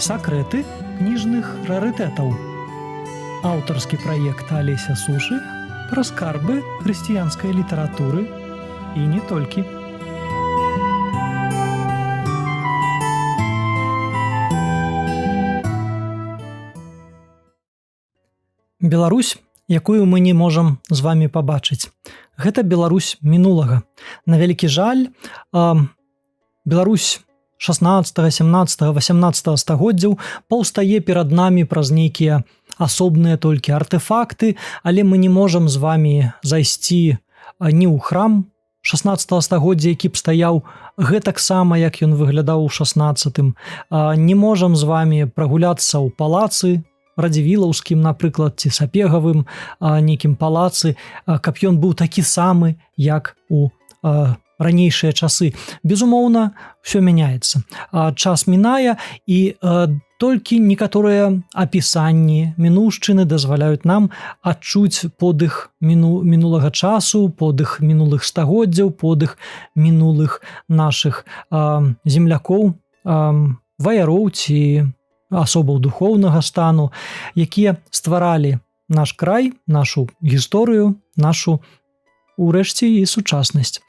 Сакрэты кніжных рарытэтаў. Аўтарскі праект Алеся Сушы пра скарбы хрысціянскай літаратуры і не толькі. Беларусь, якую мы не можам з вами пабачыць. Гэта Беларусь мінулага. На вялікі жаль, Беларусь 16, 17, 18 стагоддзяў паўстае перад намі праз нейкія асобныя толькі артэфакты, але мы не можам з вами зайсці ні ў храм 16 стагоддзя, які б стаяў гэтаксама, як ён выглядаў у 16-м. Не можам з вами прагуляцца ў палацы Радзівілаўскім, напрыклад, ці Сапегавым нейкім палацы, каб ён быў такі самы, як у ранейшыя часы. Безумоўна, все мяняецца. Час мінае, і толькі некаторыя апісанні мінуўшчыны дазваляюць нам адчуць подых мінулага часу, подых мінулых стагоддзяў, подых мінулых нашых землякоў, ваяроў ці асобаў духоўнага стану, якія стваралі наш край, нашу гісторыю, нашу урэшце і сучаснасць.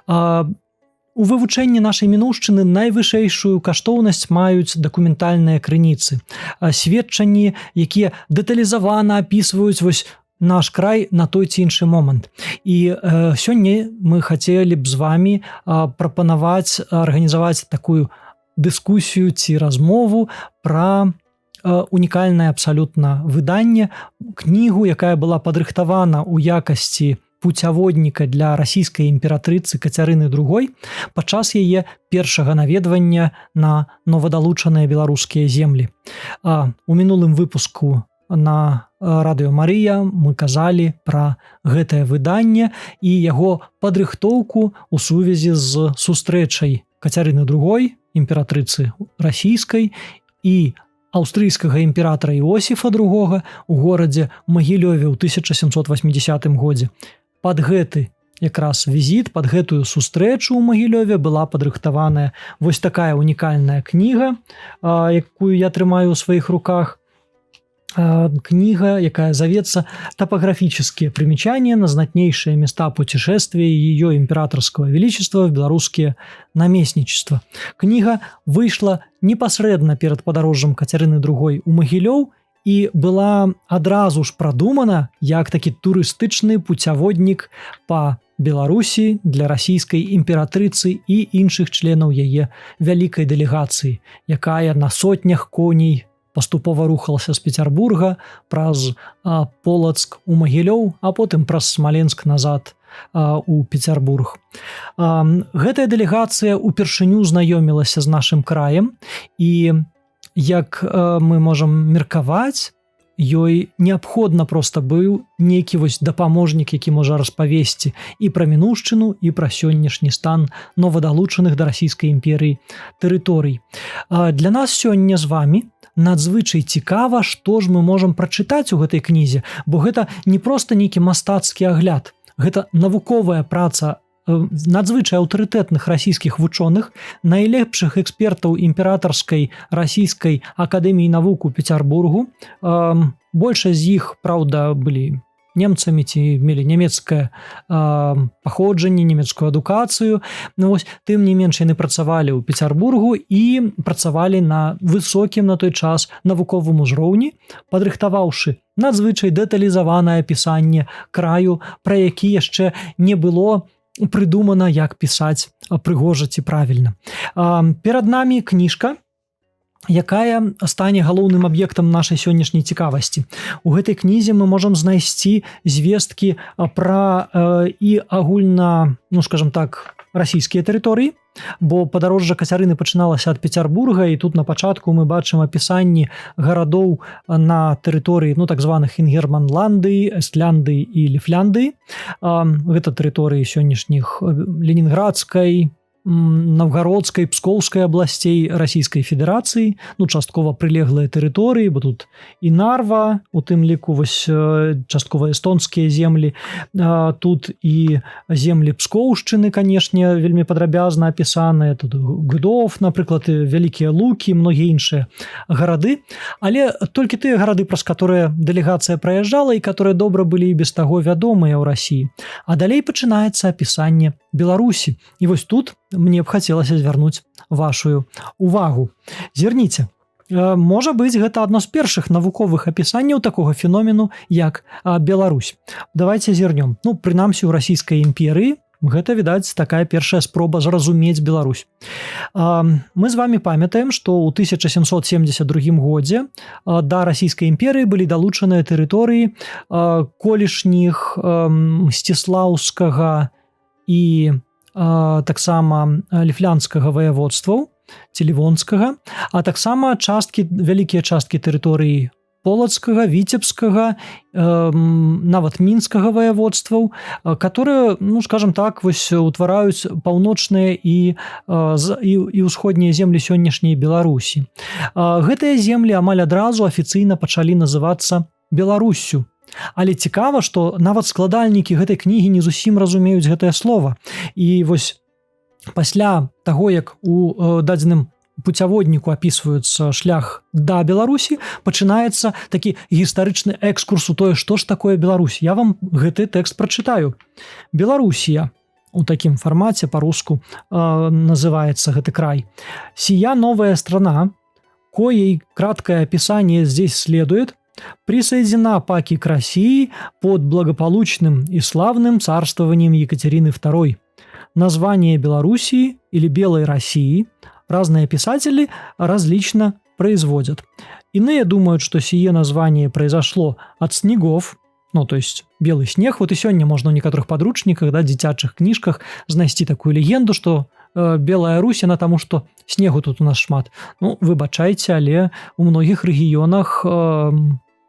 У вывучэнні нашай мінуўшчыны найвышэйшую каштоўнасць маюць дакументальныя крыніцы, сведчанні, якія дэталізавана апісваюць вось наш край на той ці іншы момант. І сёння мы хацелі б з вамі прапанаваць, арганізаваць такую дыскусію ці размову пра унікальнае абсалютна выданне, кнігу, якая была падрыхтавана ў якасці пуцяводніка для расійскай імператрыцы Кацярыны II падчас яе першага наведвання на новадалучаныя беларускія землі. У мінулым выпуску на Радыё Марыя мы казалі пра гэтае выданне і яго падрыхтоўку ў сувязі з сустрэчай Кацярыны II, імператрыцы расійскай, і аўстрыйскага імператара Іосіфа II у горадзе Магілёве ў 1780 годзе. Пад гэты якраз візіт, пад гэтую сустрэчу ў Магілёве была падрыхтаваная вось такая унікальная кніга, якую я трымаю ў сваіх руках. Книга, якая зовется «Топографические примечания на знатнейшие места путешествия Ее Императорского Величества в белорусские намесничества». Книга выйшла непасрэдна перад падарожжам Кацярыны II у Магілёў і была адразу ж прадумана як такі турыстычны пуцяводнік па Беларусі для расійскай імператрыцы і іншых членаў яе вялікай дэлегацыі, якая на сотнях коней паступова рухалася з Пецярбурга праз Полацк у Магілёў, а потым праз Смаленск назад у Пецярбург. Гэтая дэлегацыя упершыню знаёмілася з нашым краем, і як мы можам меркаваць, ёй неабходна проста быў нейкі вось дапаможнік, які можа распавесці і пра мінуўшчыну, і пра сённяшні стан новадалучаных да расійскай імперыі тэрыторый. Для нас сёння з вамі надзвычай цікава, што ж мы можам прачытаць у гэтай кнізе, бо гэта не проста нейкі мастацкі агляд, гэта навуковая праца надзвычай аўтарытэтных расійскіх вучоных, найлепшых экспертаў імператарскай расійскай акадэміі навук у Пецярбургу. Большасць з іх, праўда, былі немцамі ці мелі нямецкае паходжанне, нямецкую адукацыю. Вось, тым не менш яны працавалі ў Пецярбургу і працавалі на высокім на той час навуковым узроўні, падрыхтаваўшы надзвычай дэталізаванае апісанне краю, пра які яшчэ не было прыдумана, як пісаць прыгожа ці правільна. Перад намі кніжка, якая стане галоўным аб'ектам нашай сённяшняй цікавасці. У гэтай кнізе мы можам знайсці звесткі пра і агульна, скажам так, расійскія тэрыторыі, бо падарожжа Кацярыны пачыналася ад Пецярбурга, і тут на пачатку мы бачым апісанні гарадоў на тэрыторыі, так званых Інгерманландыі, Эстландыі і Ліфляндыі. Гэта тэрыторыі сённяшніх Ленінградскай, Новгородской, Псковской областей Российской Федерации, ну, часткова прылеглыя тэрыторыі, бо тут і Нарва, у тым ліку вось часткова эстонскія землі, тут і землі Пскоўшчыны, канешне, вельмі падрабязна апісаныя, тут Гдов, напрыклад, Вялікія Лукі, многія іншыя гарады, але толькі тыя гарады, праз которые дэлегацыя праязджала і которые добра былі і без таго вядомыя ў Расіі. А далей пачынаецца апісанне Беларусі. І вось тут мне б хацелася звярнуць вашу увагу. Зірніце, можа быць, гэта адно з першых навуковых апісанняў такога феномену, як Беларусь. Давайте зірнём. Ну, прынамсі, у Расійскай імперыі гэта, відаць, такая першая спроба зразумець Беларусь. Мы з вами памятаем, што ў 1772 годзе да Расійскай імперыі былі далучаныя тэрыторыі колішніх Мсціслаўскага і таксама ліфлянскага ваяводстваў ці лівонскага, а таксама вялікія часткі тэрыторыі полацкага, віцебскага, нават мінскага ваяводстваў, которые, ну, скажем так, вось утвараюць паўночныя і ўсходнія землі сённяшняй Беларусі. Гэтыя землі амаль адразу афіцыйна пачалі называцца Беларуссю. Але цікава, што нават складальнікі гэтай кнігі не зусім разумеюць гэтае слова. І вось пасля таго, як у дадзеным пуцяводніку апісваюцца шлях да Беларусі, пачынаецца такі гістарычны экскурс у тое, што ж такое Беларусь. Я вам гэты тэкст прачытаю. Беларусія, у такім фармаце па-руску называется гэты край. Сия новая страна, коей краткое описание здесь следует, присоединена паки к России под благополучным и славным царствованием Екатерины II. Название Белоруссии или Белой России разные писатели различно производят. Иные думают, что сие название произошло от снегов, ну, то есть белый снег. Вот и сегодня можно в некоторых подручниках, да, дзіцячых книжках знайсці такую легенду, что Белая Русь, она тому, что снегу тут у нас шмат. Ну, выбачайце, але у многих рэгіёнах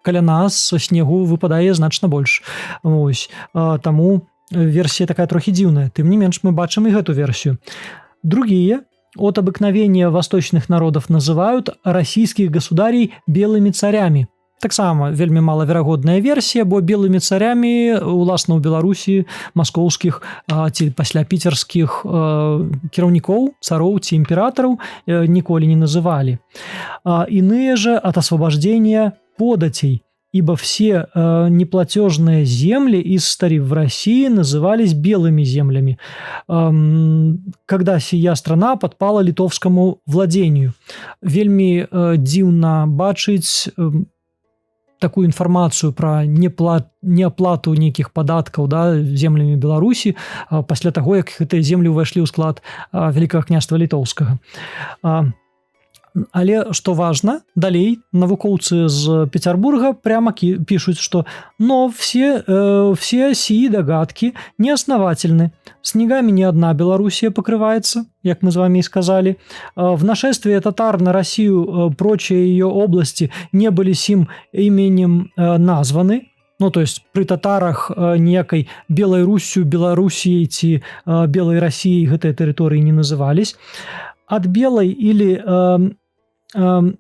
каля нас снегу выпадае значна больш. Вось. Таму версия такая трохи дзіўная. Тым не менш, мы бачым и эту версию. Другие от обыкновения восточных народов называют российских государей белыми царями. Таксама вельмі малаверагодная версія, бо белымі царямі уласна ў Беларусі маскоўскіх ці пасля піцерскіх кіраўнікоў, цароў ці імператараў ніколі не называлі. Иные же от освобождения податей, ибо все неплатежные земли из старив в России назывались белыми землями, когда сия страна подпала литовскому владению. Вельмі дзіўна бачыць такую информацию про неоплату нейкіх падаткаў, да, землямі Беларусі пасля таго, як гэтыя землі ўвайшлі ў склад Вялікага княства Літоўскага. Але, што важна, далей навукоўцы з Петербурга прямо пишут, что «но все сии догадки неосновательны. Снегами не одна Белоруссия покрывается, как мы с вами и сказали. В нашествии татар на Россию прочие ее области не были сим именем названы». Ну, то есть при татарах некой Белой Руссью, Белоруссией ці Белой Россией гэтыя тэрыторыі не назывались. От белой или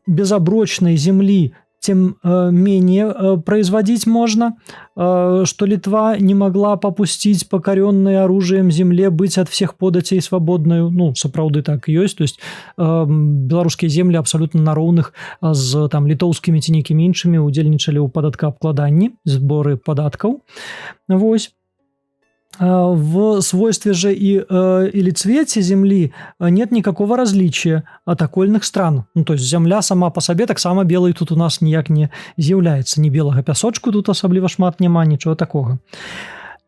безоброчной земли тем менее производить можно, что Литва не могла попустить покоренной оружием земле быть от всех податей свободною. Ну, сапраўды так и есть. То есть беларускія земли абсолютно на роўных з там літоўскімі ці нейкімі іншымі удзельнічалі ў падаткаабкладанні, зборы падаткаў. Вось. В свойстве же или цвете земли нет никакого различия от окольных стран. Ну, то есть земля сама по себе так само белой тут у нас ніяк не з'яўляецца. Ни белого пясочку тут особливо шмат няма, ничего такого.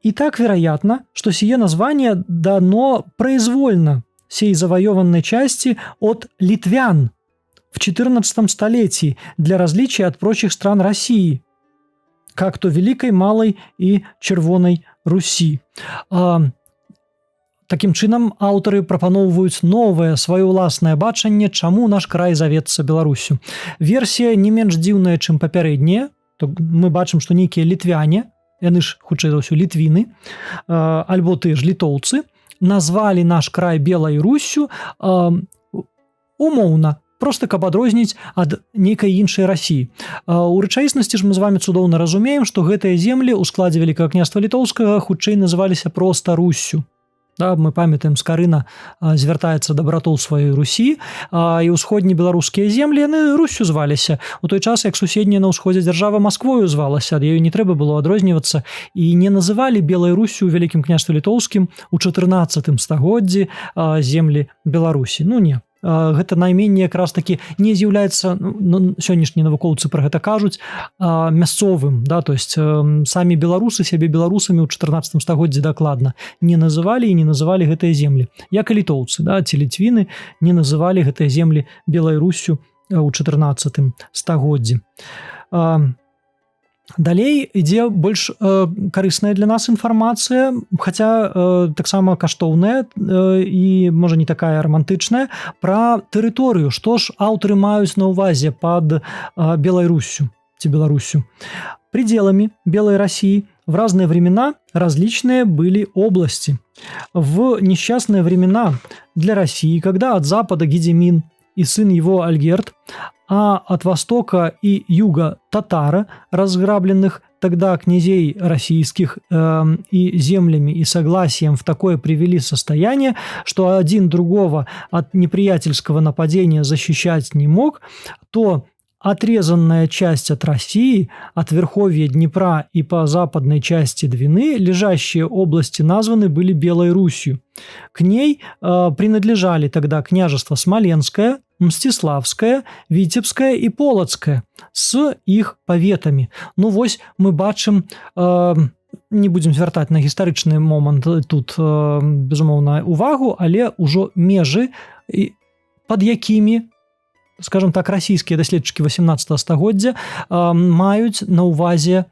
И так вероятно, что сие название дано произвольно сей завоеванной части от литвян в XIV столетии для различия от прочих стран России, как то Великой, Малой и Червоной Руси. Таким чынам аўтары прапаноўваюць новае сваё ўласнае бачанне, чаму наш край завецца Беларусю. Версія не менш дзіўная, чым папярэдняя. Мы бачым, што нейкія літвяне, яны ж хутчэй за ўсё літвіны, альбо тыя ж літоўцы, назвалі наш край Белай Руссю умоўна, просто каб адрозніць ад нейкай іншай Расіі. У рэчаіснасці ж мы з вами цудоўна разумеем, што гэтыя землі ў складзе Вялікага княства Літоўскага хутчэй называліся проста Руссю. Да, мы памятаем, Скарына звяртаецца да братоў сваёй Русі, і ўсходнебеларускія землі яны Руссю зваліся. У той час, як суседняя на ўсходзе дзяржава Масквою звалася, ад ёй не трэба было адрознівацца, і не называлі Белай Руссю ў Вялікім княстве Літоўскім у 14 стагоддзі землі Беларусі. Ну не. Гэта найменне якраз такі не з'яўляецца, сённяшнія навукоўцы пра гэта кажуць, мясцовым, да, то есть самі беларусы сябе беларусамі ў 14 стагоддзі дакладна не называлі і не называлі гэтыя землі. Як і літоўцы, да, ці літвіны не называлі гэтыя землі Белай Руссю ў 14 стагоддзі. Далей ідзе больш карысная для нас інфармацыя, хаця таксама каштоўная і, можа, не такая романтычная, пра тэрыторыю, што ж аўтары маюць на ўвазе пад Белай Руссю ці Беларусью. Пределами Белой России в разные времена различные были области. В несчастные времена для России, когда от запада Гедемин и сын его Альгерт, а от востока и юга татары, разграбленных тогда князей российских и землями и согласием в такое привели состояние, что один другого от неприятельского нападения защищать не мог, то отрезанная часть от России, от верховья Днепра и по западной части Двины, лежащие области названы были Белой Русью. К ней принадлежали тогда княжество Смоленское, Мстиславское, Витебское и Полоцкое с их поветами. Ну вось мы бачым, не будем звяртаць на гістарычны момант тут, безумоўна, увагу, але ўжо межы, пад якімі, скажем так, расійскія даследчыкі 18 стагоддзя маюць на ўвазе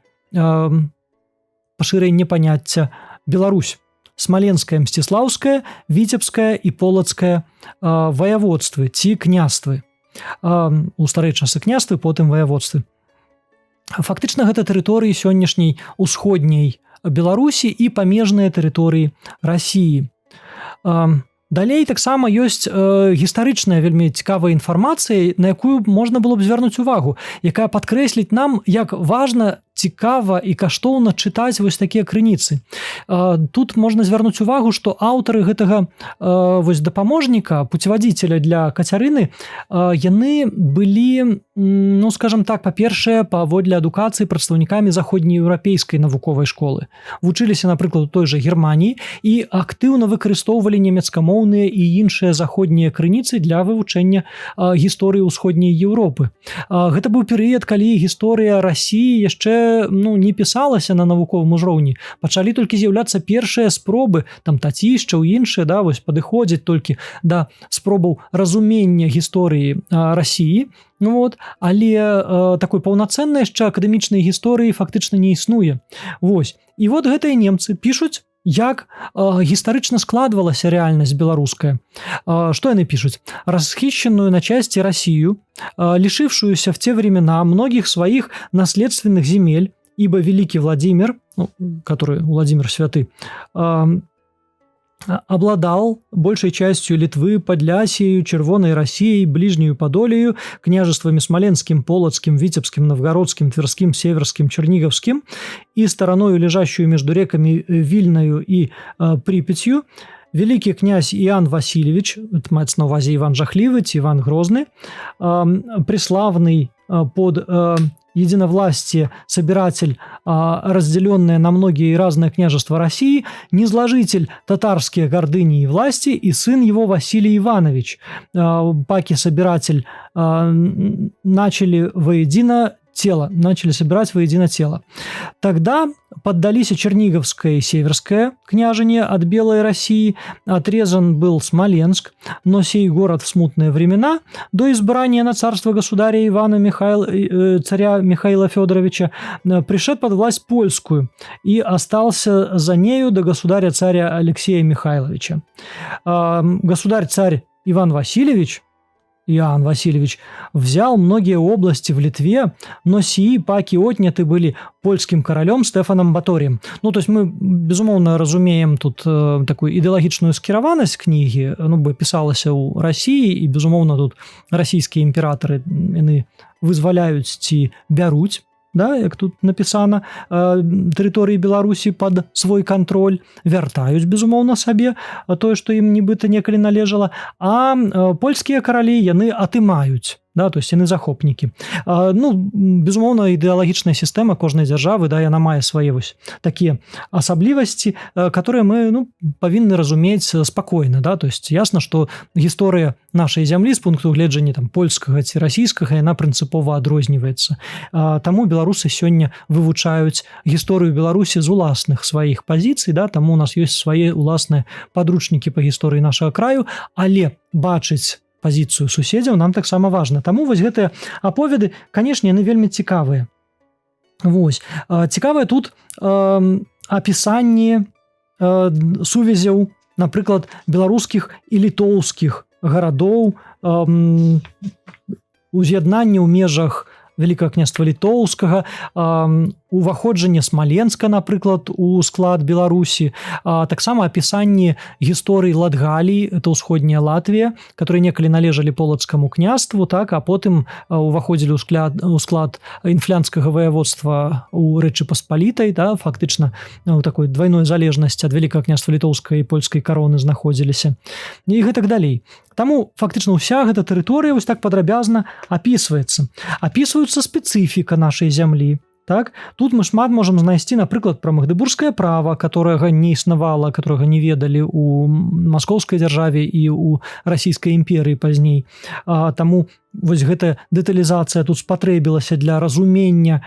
пашырэнне паняцця Беларусь. Смоленское, Мстиславское, Витебское и Полоцкое воеводствы ці княствы. У старыя часы княствы, потым воеводствы. Фактычна гэта тэрыторыі сённяшняй усходняй Беларусі і памежныя тэрыторыі Расіі. Далей таксама ёсць гістарычная вельмі цікавая інфармацыя, на якую можна было б звярнуць увагу, якая падкрэсліць нам, як важна, цікава і каштоўна чытаць вось такія крыніцы. Тут можна звярнуць увагу, што аўтары гэтага вось дапаможніка, пуцеводителя для Кацярыны, яны былі, ну, скажем так, па-першае, паводле адукацыі прадстаўнікамі заходнееўрапейскай навуковай школы. Вучыліся, напрыклад, у той жа Германіі і актыўна выкарыстоўвалі нямецкамоўныя і іншыя заходнія крыніцы для вывучэння гісторыі ўсходняй Еўропы. Гэта быў перыяд, калі гісторыя Расіі яшчэ не пісалася на навуковым узроўні. Пачалі толькі з'яўляцца першыя спробы, там Тацішчаў і іншыя, да, вось падыходзяць толькі да спробаў разумення гісторыі Расіі. Ну вот, але такой паўнацэннай яшчэ акадэмічнай гісторыі фактычна не існуе. Вось. І вот гэтыя немцы пішуць, як гістарычна складвалася рэальнасць беларуская. Что они пишут? Расхищенную на части Россию, лишившуюся в те времена многих своих наследственных земель, ибо великий Владимир, который Владимир Святый, обладал большей частью Литвы, Подлясией, Червоной Россией, Ближнюю Подолию, княжествами Смоленским, Полоцким, Витебским, Новгородским, Тверским, Северским, Черниговским и стороною, лежащую между реками Вильною и Припятью, великий князь Иоанн Васильевич, это мать на увазе Иван Жахливый, Иван Грозный, преславный под единовластие собиратель, разделенное на многие разные княжества России, низложитель татарских гордыни и власти и сын его Василий Иванович. Паки-собиратель начали собирать воедино тело. Тогда поддались Черниговское и Северское княжение от Белой России, отрезан был Смоленск, но сей город в смутные времена, до избрания на царство государя царя Михаила Федоровича, пришед под власть польскую и остался за нею до государя-царя Алексея Михайловича. Государь-царь Иван Васильевич, Иоанн Васильевич, взял многие области в Литве, но сии паки отняты были польским королем Стэфаном Баторіем. Ну, то есть мы, безумоўна, разумеем тут такую ідэалагічную скіраванасць кнігі, ну, бы пісалася ў Расіі, і, безумоўна, тут расійскія імператары, яны вызваляюць ці бяруць, да, як тут напісана, тэрыторыі Беларусі пад свой кантроль, вяртаюць, безумоўна, сабе тое, што ім нібыта некалі належала, а польскія каралі яны атымаюць, да, то есть яны захопнікі. Ну, безумоўна, ідэалагічная сістэма кожнай дзяржавы, да, яна мае свае вось такія асаблівасці, которые мы, ну, павінны разумець спакойна, да, то есть ясна, што гісторыя нашай зямлі з пункту гледжання там польскага ці расійскага, яна прынцыпова адрозніваецца. Таму беларусы сёння вывучаюць гісторыю Беларусі з уласных сваіх пазіцый, да, таму у нас ёсць свае уласныя падручнікі па гісторыі нашага краю, але бачыць пазіцыю суседзяў нам таксама важна. Таму вось гэтыя аповеды, канешне, яны вельмі цікавыя. Вось. Цікавыя тут апісанні сувязяў, напрыклад, беларускіх і літоўскіх гарадоў, уз'яднанне ў межах Вялікага княства Літоўскага, уваходжанне Смаленска, напрыклад, у склад Беларусі, таксама апісанні гісторыі Латгаліі, это ўсходняя Латвія, которые некалі належалі полацкаму княству, так, а потым уваходзілі ў склад інфлянскага ваяводства ў Рэчы Паспалітай, да, фактычна у такой двойной залежнасці ад Вялікага княства Літоўскай і польскай кароны знаходзіліся. І гэтак далей. Таму фактычна ўся гэта тэрыторыя вось так падрабязна апісваецца. Апісваюцца спецыфіка нашай зямлі. Так? Тут мы шмат можам знайсці, напрыклад, пра магдыбургскае права, которага не існавала, которага не ведалі у маскоўскай дзяржаве і ў расійскай імперыі пазней. Таму вось гэтая дэталізацыя тут спатрэбілася для разумення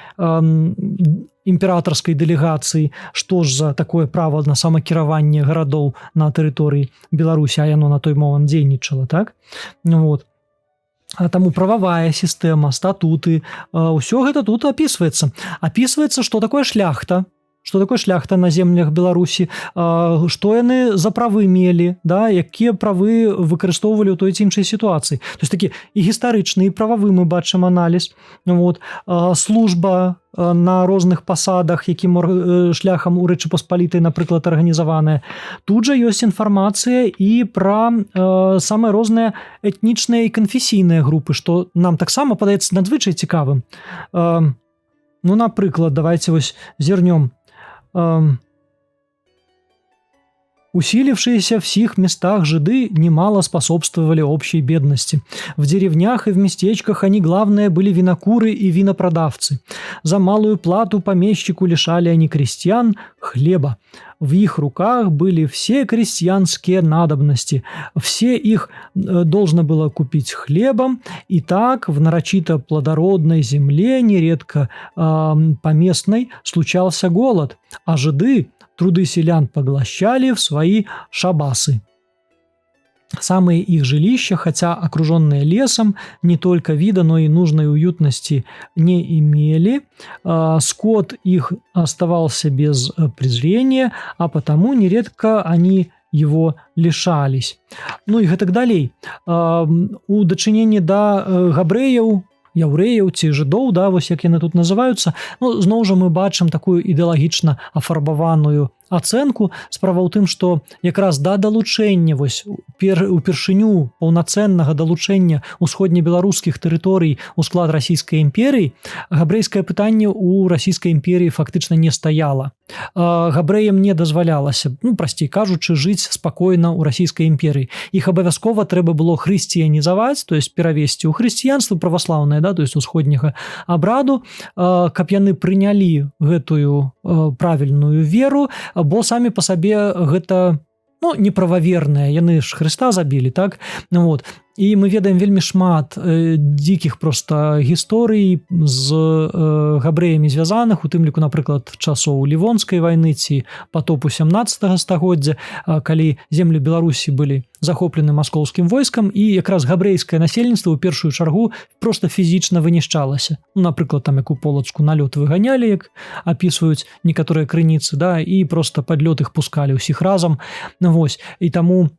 імператарскай дэлегацыі, што ж за такое права на самакіраванне гарадоў на тэрыторыі Беларусі, а яно на той момант дзейнічала, так? Вот. Таму прававая сістэма, статуты, ўсё гэта тут апісваецца. Апісваецца, што такое шляхта, на землях Беларусі, што яны за правы мелі, да, якія правы выкарыстоўвалі ў той ці іншай сітуацыі. То есть такі і гістарычны, і прававы мы бачым аналіз. Вот. Служба на розных пасадах, якім шляхам у Рэчы Паспалітай, напрыклад, арганізаваная. Тут жа ёсць інфармацыя і пра самыя розныя этнічныя і канфесійныя групы, што нам таксама падаецца надзвычай цікавым. Ну, напрыклад, давайте вось зернем. Усилившиеся в сих местах жиды немало способствовали общей бедности. В деревнях и в местечках они, главное, были винокуры и винопродавцы. За малую плату помещику лишали они крестьян хлеба. В их руках были все крестьянские надобности. Все их должно было купить хлебом. И так в нарочито плодородной земле, нередко поместной, случался голод, а жиды труды селян поглощали в свои шабасы. Самые их жилища, хотя окруженные лесом, не только вида, но и нужной уютности не имели. Скот их оставался без презрения, а потому нередко они его лишались. Ну и гэтак далей. У дачыненні да габрэяў, яўрэяў ці жыдоў, да, вось як яны тут называюцца, ну, зноў жа мы бачым такую ідэалагічна афарбаваную ацэнку. Справа ў тым, што якраз да далучэння вось упершыню паўнацэннага далучэння усходнебеларускіх тэрыторый у склад расійскай імперыі габрэйскае пытанне ў расійскай імперыі фактычна не стаяла. Габрэям не дазвалялася, ну, прасцей кажучы, жыць спакойна ў расійскай імперыі. Іх абавязкова трэба было хрысціянізаваць, то есть перавесці ў хрысціянства праваслаўнае, да, то есть усходняга абраду, каб яны прынялі гэтую правільную веру, бо самі па сабе гэта, ну, неправаверныя, яны ж Хрыста забілі, так? Вот. І мы ведаем вельмі шмат дзікіх проста гісторый з габрэямі звязаных, у тым ліку, напрыклад, часоў Лівонскай вайны ці патопу 17 стагоддзя, калі землі Беларусі былі захоплены маскоўскім войскам, і якраз габрэйскае насельніцтва ў першую чаргу проста фізічна вынішчалася. Ну, напрыклад, там як у Полацку налёт выганялі, як апісваюць некаторыя крыніцы, да, і проста пад лёт іх пускалі ўсіх разам. Вось. І таму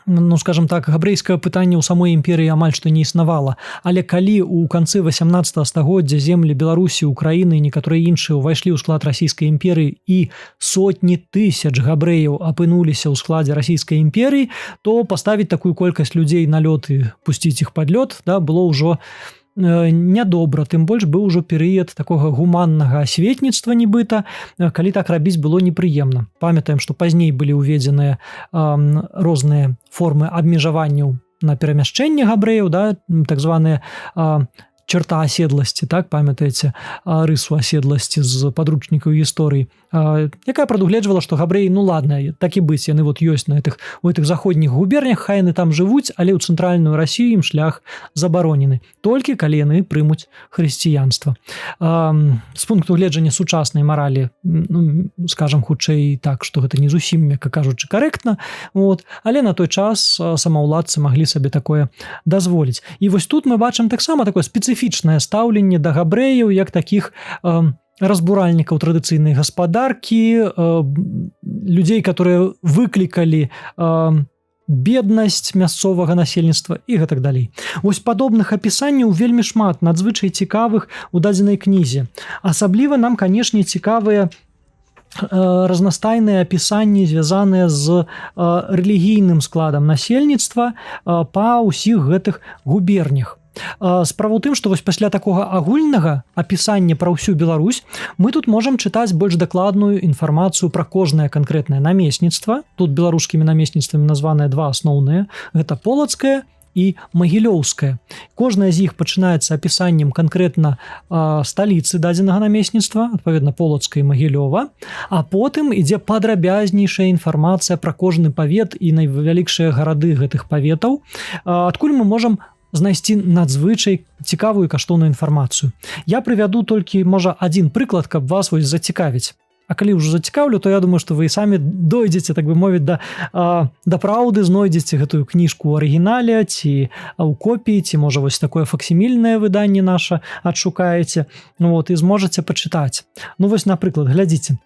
ну, скажем так, габрэйскае пытанне ў самой імперыі амаль што не існавала. Але калі ў канцы 18 стагоддзя землі Беларусі, Украіны і некаторыя іншыя ўвайшлі ў склад расійскай імперыі і сотні тысяч габрэяў апынуліся ў складзе расійскай імперыі, то паставіць такую колькасць людзей на лёд і пусціць іх пад лёд, да, было ўжо нядобра, тым больш быў ужо перыяд такога гуманнага асветніцтва нібыта, калі так рабіць было непрыемна. Памятаем, што пазней былі ўведзеныя розныя формы абмежаванняў на перамяшчэнне габрэяў, да, так званыя чарта аседласці, так, памятаеце рысу аседласці з падручнікаў гісторыі, якая прадугледжвала, што габрэі, ну ладна, так і быць, яны вот ёсць на у гэтых заходніх губернях, хай яны там жывуць, але ў цэнтральную Расію ім шлях забаронены, толькі калі яны прымуць хрысціянства. З пункту гледжання сучаснай маралі, ну, скажам хутчэй так, што гэта не зусім, мякка кажучы, карэктна, вот, але на той час самаўладцы маглі сабе такое дазволіць. І вось тут мы бачым таксама такое спецыфічнае стаўленне да габрэяў як такіх разбуральнікаў традыцыйнай гаспадаркі, людзей, которые выклікалі беднасць мясцовага насельніцтва і гэтак далей. Вось падобных апісанняў вельмі шмат, надзвычай цікавых у дадзенай кнізе. Асабліва нам, канешне, цікавыя разнастайныя апісанні, звязаныя з рэлігійным складам насельніцтва па ўсіх гэтых губернях. Справа ў тым, што вось пасля такога агульнага апісання пра ўсю Беларусь мы тут можам чытаць больш дакладную інфармацыю пра кожнае канкрэтнае намесніцтва. Тут беларускімі намесніцтвамі названыя два асноўныя. Гэта полацкае і магілёўскае. Кожнае з іх пачынаецца апісаннем канкрэтна сталіцы дадзенага намесніцтва, адпаведна полацка і Магілёва, а потым ідзе падрабязнейшая інфармацыя пра кожны павет і найвялікшыя гарады гэтых паветаў, адкуль мы можам знайсці надзвычай цікавую і каштоўную інфармацыю. Я прывяду толькі, можа, адзін прыклад, каб вас вось зацікавіць. А калі ўжо зацікаўлю, то я думаю, што вы самі дойдзеце, так бы мовіць, да праўды, знойдзеце гэтую кніжку ў арыгінале, ці ў копіі, ці, можа, вось такое факсімільнае выданне наша адшукаеце, ну, вот, і зможаце пачытаць. Ну, вось, напрыклад, глядзіце.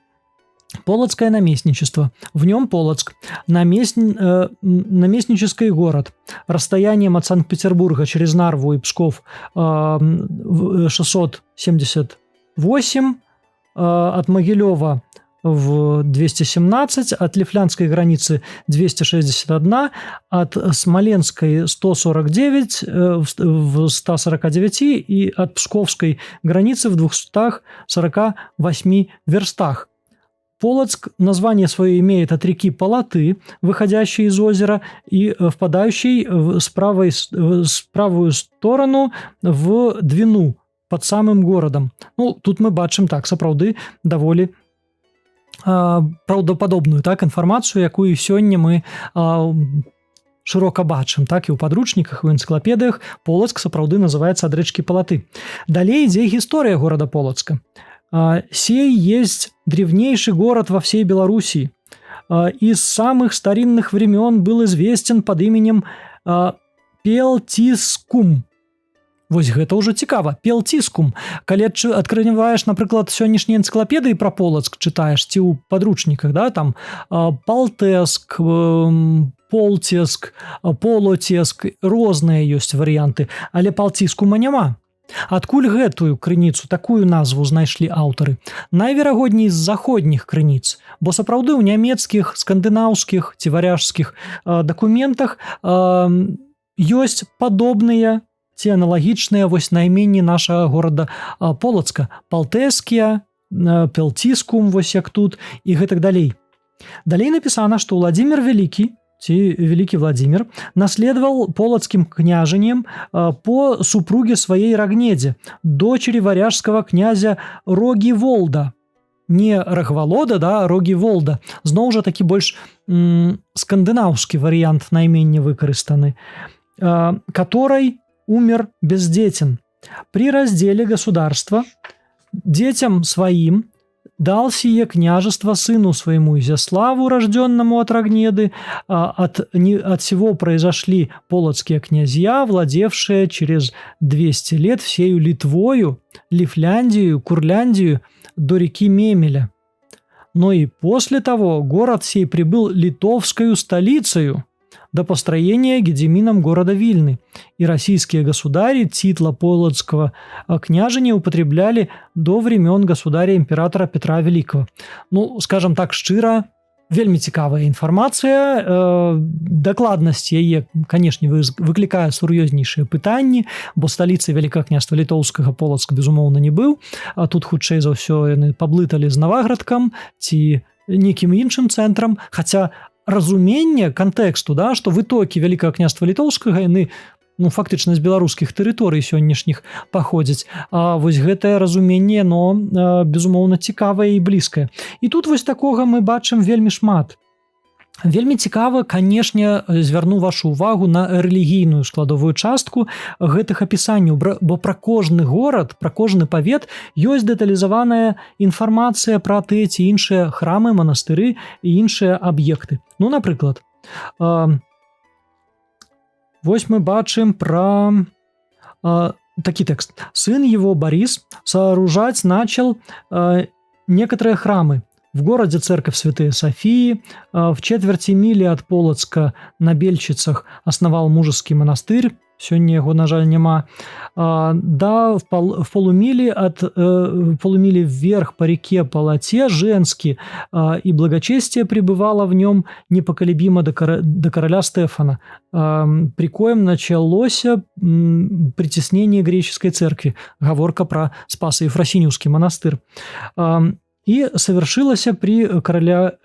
Полоцкое наместничество. В нем Полоцк. Наместнический город. Расстоянием от Санкт-Петербурга через Нарву и Псков 678, от Могилева в 217, от Лифлянской границы 261, от Смоленской 149 в 149 и от Псковской границы в 248 верстах. Полоцк название свое имеет от реки Полоты, выходящей из озера и впадающей в правую сторону в Двину под самым городом. Ну, тут мы бачым так, сапраўды даволі праўдападобную так інфармацыю, якую сёння мы шырока бачым, так і ў падручніках, у энцыклапедыях Полоцк сапраўды называецца ад рэчкі Полоты. Далей ідзе гісторыя горада Полоцка. Сей есть древнейший город во всей Белоруссии. Из самых старинных времен был известен под именем Пелтискум. Вось гэта ўжо цікава. Пелтискум. Калі адкрываеш, напрыклад, сённяшнія энцыклапедыі пра Полацк чытаеш, ці ў падручніках, да, там Палтеск, Полтеск, Полотеск, розныя ёсць варыянты, але Палтискума няма. Адкуль гэтую крыніцу, такую назву знайшлі аўтары? Найверагодней з заходніх крыніц, бо сапраўды ў нямецкіх, скандынаўскіх ці варяжскіх дакументах ёсць падобныя ці аналагічныя вось найменні нашага горада Полацка. Палтэскія, Пелтискум, вось як тут, і гэтак далей. Далей напісана, што Владимир Великий, Великий Владимир, наследовал полоцким княжением по супруге своей Рогнеде, дочери варяжского князя Рогиволда. Не Рогволода, да, а Рогиволда. Зноў жа такі больш скандынаўскі варыянт наймення выкарыстаны, который умер бездетен. При разделе государства детям своим дал сие княжество сыну своему Изяславу, рожденному от Рогнеды. От всего произошли полоцкие князья, владевшие через 200 лет всею Литвою, Лифляндию, Курляндию до реки Мемеля. Но и после того город сей прибыл литовскою столицею, до построения Гедемином города Вильны, и российские государи титла полоцкого княжения употребляли до времен государя-императора Петра Великого. Ну, скажем так, шчыра, вельмі цікавая інфармацыя, дакладнасць яе, канешне, выклікае сур'ёзнейшыя пытанні, бо сталіцай Вялікага княства Літоўскага Полацк, безумоўна, не быў, а тут, хутчэй за ўсё, яны паблыталі з Наваградкам ці некім іншым цэнтрам, хаця разуменне кантэксту, да, што вытокі Вялікага княства Літоўскага яны фактычна з беларускіх тэрыторый сённяшніх паходзяць. А вось гэтае разуменне, безумоўна, цікавае і блізкае. І тут вось такога мы бачым вельмі шмат. Вельмі цікава, канешне, звярну вашу ўвагу на рэлігійную складовую частку гэтых апісанняў, бо пра кожны горад, пра кожны павет ёсць дэталізаваная інфармацыя пра тыя ці іншыя храмы, манастыры і іншыя аб'екты. Ну, напрыклад, вось мы бачым пра такі тэкст. «Сын его, Борис, сооружать начал некоторые храмы. В городе церковь Святой Софии, в четверти мили от Полоцка на Бельчицах основал мужеский монастырь». Сёння яго, на жаль, няма. Да, в полумиле вверх по реке Полоте женский, и благочестие пребывало в нем непоколебимо до короля Стефана, при коем началось притеснение греческой церкви. Гаворка про Спасо-Ефросиньевский монастырь. И совершилось при короле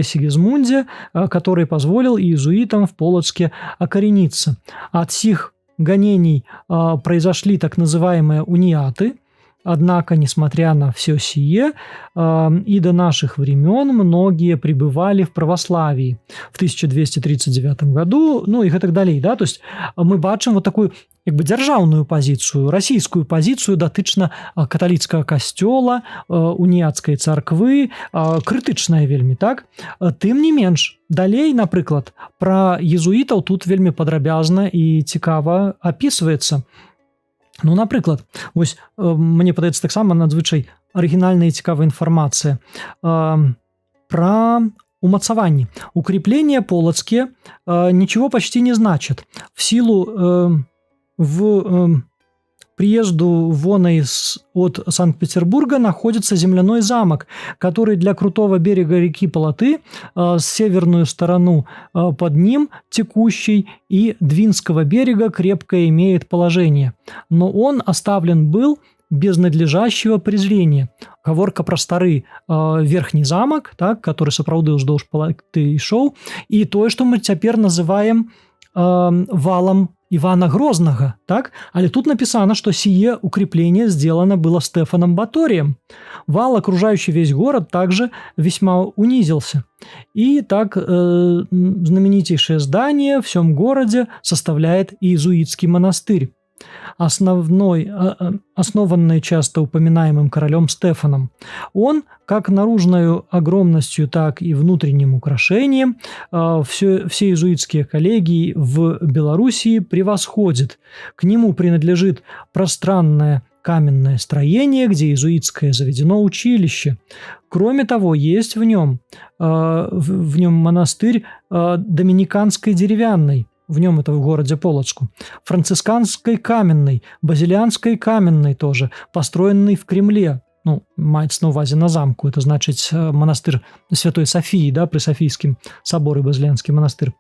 Сигизмунде, который позволил иезуитам в Полоцке окорениться. От сих гонений произошли так называемые униаты, однако, несмотря на все сие, и до наших времен многие пребывали в православии в 1239 году, ну и так далее. Да? То есть мы бачым вот такую дзяржаўную пазіцыю, расійскую пазіцыю датычна каталіцкага касцёла, уніяцкай царквы, крытычная вельмі, так? Тым не менш, далей, напрыклад, пра езуітаў тут вельмі падрабязна і цікава апісваецца. Ну, напрыклад, вось мне падаецца таксама надзвычай арыгінальная і цікавая информация про умацаванні. Укрепления полоцкие ничего почти не значат. В силу приезду воной от Санкт-Петербурга находится земляной замок, который для крутого берега реки Полоты с северную сторону под ним текущей и Двинского берега крепко имеет положение. Но он оставлен был без надлежащего презрения. Гаворка про стары верхні замак, так, который сапраўды ўздоўж Полоты ішоў, і тое, што мы цяпер называем валом Ивана Грознага, так? Але тут написано, что сие укрепление сделано было Стефаном Баторием. Вал, окружающий весь город, также весьма унизился. И так знаменитейшее здание в всем городе составляет иезуитский монастырь, основанный часто упоминаемым королем Стефаном. Он, как наружной огромностью, так и внутренним украшением, все иезуитские коллегии в Белоруссии превосходит. К нему принадлежит пространное каменное строение, где иезуитское заведено училище. Кроме того, есть в нем монастырь доминиканской деревянной, в нем это в городе Полоцку, францисканской каменной, базилианской каменной тоже, построенной в Кремле. Ну, маецца на увазе на замку, это значит монастырь Святой Софии, да, при Софийском соборе, базилианский монастырь.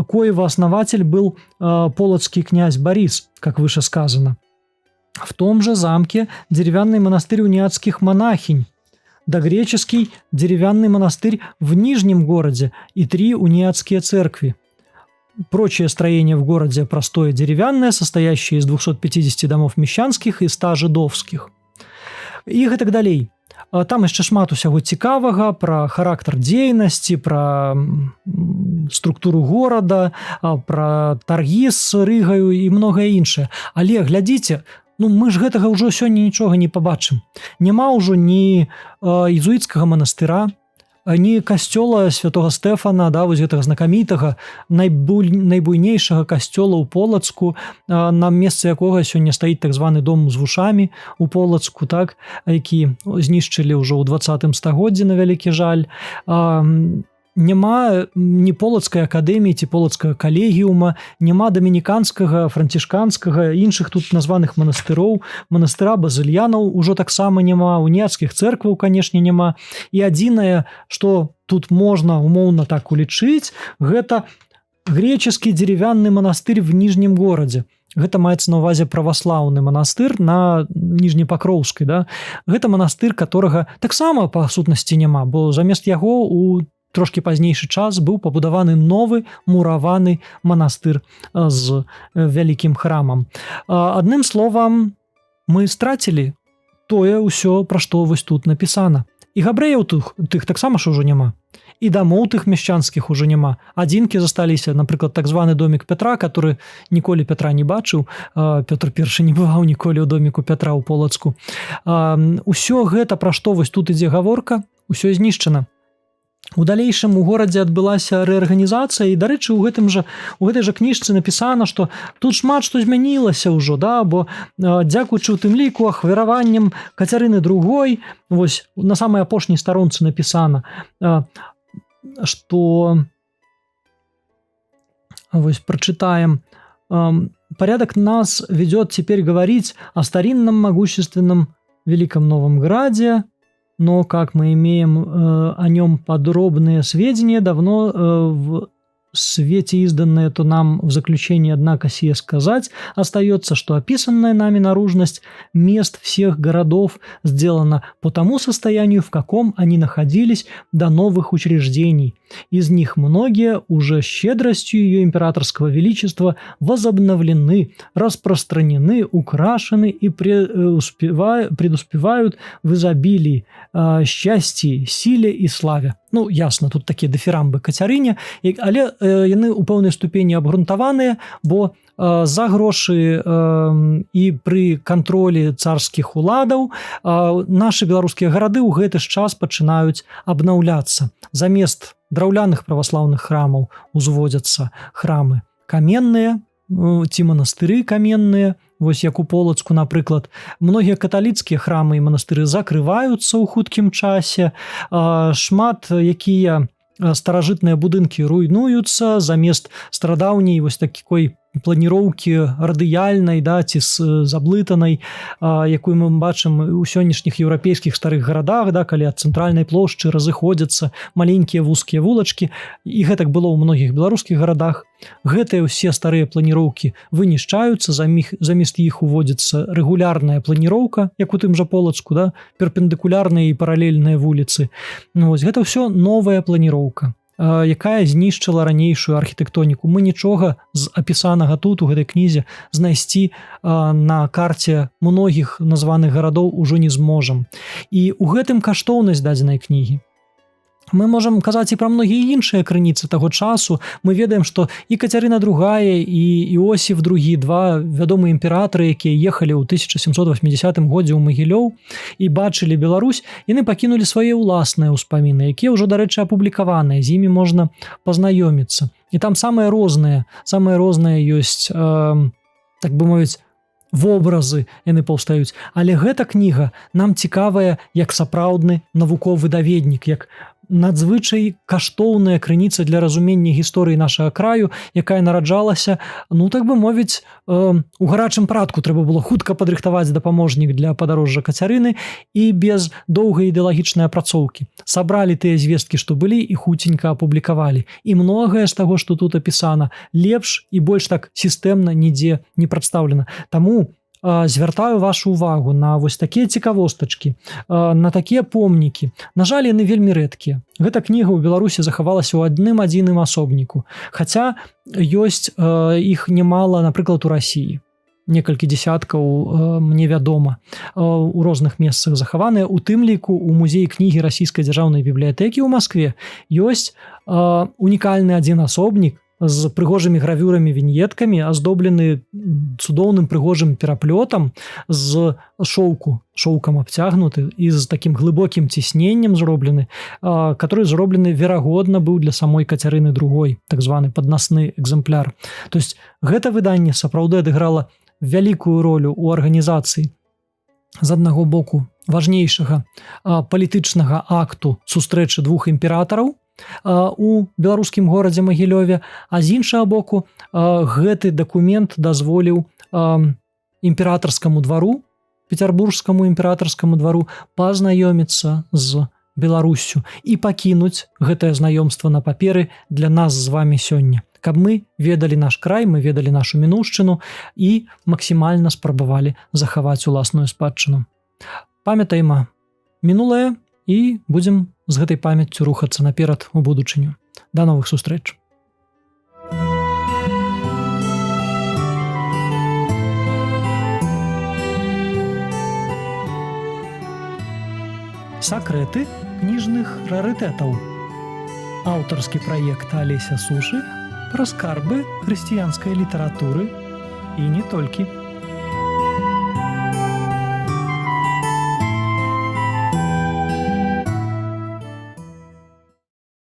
Коего основатель был полоцкий князь Борис, как выше сказано. В том же замке деревянный монастырь униатских монахинь, да греческий деревянный монастырь в Нижнем городе и 3 униатские церкви. Прочее строение в городе простое деревянное, состоящее из 250 домов мещанских и 100 жидовских. І гэтак далей. Там яшчэ шмат усяго цікавага пра характар дзейнасці, пра структуру горада, пра таргі з рыгаю і многае іншае. Але глядзіце, мы ж гэтага ўжо сёння нічога не пабачым. Няма ўжо ні езуіцкага манастыра, ні касцёла святого Стефана, да, вось гэтага знакамітага, найбуйнейшага касцёла ў Полацку, на месцы якога сёння стаіць так званы дом з вушамі у Полацку, так, які знішчылі ўжо ў 20 стагоддзі, на вялікі жаль. няма ні полацкай акадэміі ці полацкага калегіума, няма дамініканскага, францішканскага, іншых тут названых манастыроў, манастыра базыльянаў ужо таксама няма, уніяцкіх цэркваў, канешне, няма. І адзінае, што тут можна умоўна так улічыць, гэта греческі дзеревянны манастыр в Ніжнім горадзе. Гэта маецца на ўвазе праваслаўны манастыр на Ніжнепакроўскай. Да? Гэта манастыр, которага таксама па сутнасці няма, бо замест яго у трошки пазнейшы час быў пабудаваны новы мураваны манастыр з вялікім храмам. Адным словам, мы страцілі тое ўсё, пра што вось тут напісана. І габрэяў тых таксама ж ужо няма. І дамоў тых мяшчанскіх ужо няма. Адзінкі засталіся, напрыклад, так званы домік Пятра, который ніколі Пятра не бачыў. Пётр I не бываў ніколі ў доміку Пятра ў Полацку. Усё гэта, пра што вось тут ідзе гаворка, усё знішчана. У далейшым у горадзе адбылася рэарганізацыя, і, дарэчы, у гэтай жа кніжцы напісана, што тут шмат што змянілася ўжо, да, бо дзякуючы ў тым ліку ахвяраванням Кацярыны II, вось на самай апошняй старонцы напісана, што вось прочитаем: порядок нас ведет теперь говорить о старинном могущественном Великом Новом Граде, но, как мы имеем о нем подробные сведения, давно в свете изданное, то нам в заключении, однако, сие сказать, остается, что описанная нами наружность мест всех городов сделана по тому состоянию, в каком они находились до новых учреждений. Из них многие уже щедростью ее императорского величества возобновлены, распространены, украшены и преуспевают в изобилии, счастье, силе и славе. Ну, ясно, тут такія дыфірамбы Кацярыне, але яны ў пэўнай ступені абгрунтаваныя, бо за грошы і пры кантролі царскіх уладаў нашы беларускія гарады ў гэты ж час пачынаюць абнаўляцца. Замест драўляных праваслаўных храмаў узводзяцца храмы каменныя ці манастыры каменныя, вось як у Полацку, напрыклад. Многія каталіцкія храмы і манастыры закрываюцца ў хуткім часе, шмат якія старажытныя будынкі руйнуюцца, замест старадаўняй вось такой планіроўкі радыяльнай, да, ці заблытанай, якую мы бачым у сённяшніх еўрапейскіх старых гарадах, да, калі ад цэнтральнай плошчы разыходзяцца маленькія вузкія вулачкі, і гэтак было ў многіх беларускіх гарадах. Гэтыя ўсе старыя планіроўкі вынішчаюцца, замест іх уводзіцца рэгулярная планіроўка, як у тым жа Полацку, да, перпендыкулярныя і паралельныя вуліцы. Вось гэта ўсё новая планіроўка, якая знішчыла ранейшую архітэктоніку. Мы нічога з апісанага тут у гэтай кнізе знайсці на карце многіх названых гарадоў ужо не зможам. І ў гэтым каштоўнасць дадзенай кнігі. Мы можам казаць і пра многія іншыя крыніцы таго часу. Мы ведаем, што і Кацярына II, і Іосіф II, два вядомыя імператары, якія ехалі ў 1780 годзе ў Магілёў і бачылі Беларусь, яны пакінулі свае ўласныя ўспаміны, якія ўжо, дарэчы, апублікаваныя, з імі можна пазнаёміцца. І там самыя розныя ёсць, так бы мовіць, вобразы яны паўстаюць. Але гэта кніга нам цікавая як сапраўдны навуковы даведнік, як надзвычай каштоўная крыніца для разумення гісторыі нашага краю, якая нараджалася, ну, так бы мовіць, у гарачым парадку. Трэба было хутка падрыхтаваць дапаможнік для падарожжа Кацярыны і без доўгай ідэалагічнай апрацоўкі. Сабралі тыя звесткі, што былі, і хуценька апублікавалі. І многае з таго, што тут апісана, лепш і больш так сістэмна нідзе не прадстаўлена. Таму звяртаю вашу увагу на вось такія цікавостачкі, на такія помнікі. На жаль, яны вельмі рэдкія. Гэта кніга ў Беларусі захавалася ў адным асобніку, хаця ёсць іх немала, напрыклад, у Расіі. Некалькі дзесяткаў, мне вядома, у розных месцах захаваныя. У тым ліку у музеі кнігі расійскай дзяржаўнай бібліятэкі ў Маскве ёсць унікальны адзін асобнік з прыгожымі гравюрамі, віньеткамі, аздоблены цудоўным прыгожым пераплётам з шоўкам абцягнуты і з такім глыбокім цісненнем зроблены, который зроблены, верагодна, быў для самой Кацярыны II, так званы паднасны экземпляр. То есть гэта выданне сапраўды адыграла вялікую ролю ў арганізацыі, з аднаго боку, важнейшага палітычнага акту сустрэчы двух імператараў, у беларускім горадзе Магілёве, а з іншага боку гэты дакумент дазволіў імператарскаму двару, петербургскаму імператарскаму двару пазнаёміцца з Беларуссю і пакінуць гэтае знаёмства на паперы для нас з вами сёння, каб мы ведалі наш край, мы ведалі нашу мінуўшчыну і максімальна спрабавалі захаваць уласную спадчыну. Памятаем мінулае і будзем з гэтай памяццю рухацца наперад у будучыню. Да новых сустрэч. Сакрэты кніжных рарытэтаў. Аўтарскі праект Алеся Сушы пра скарбы хрысціянскай літаратуры і не толькі.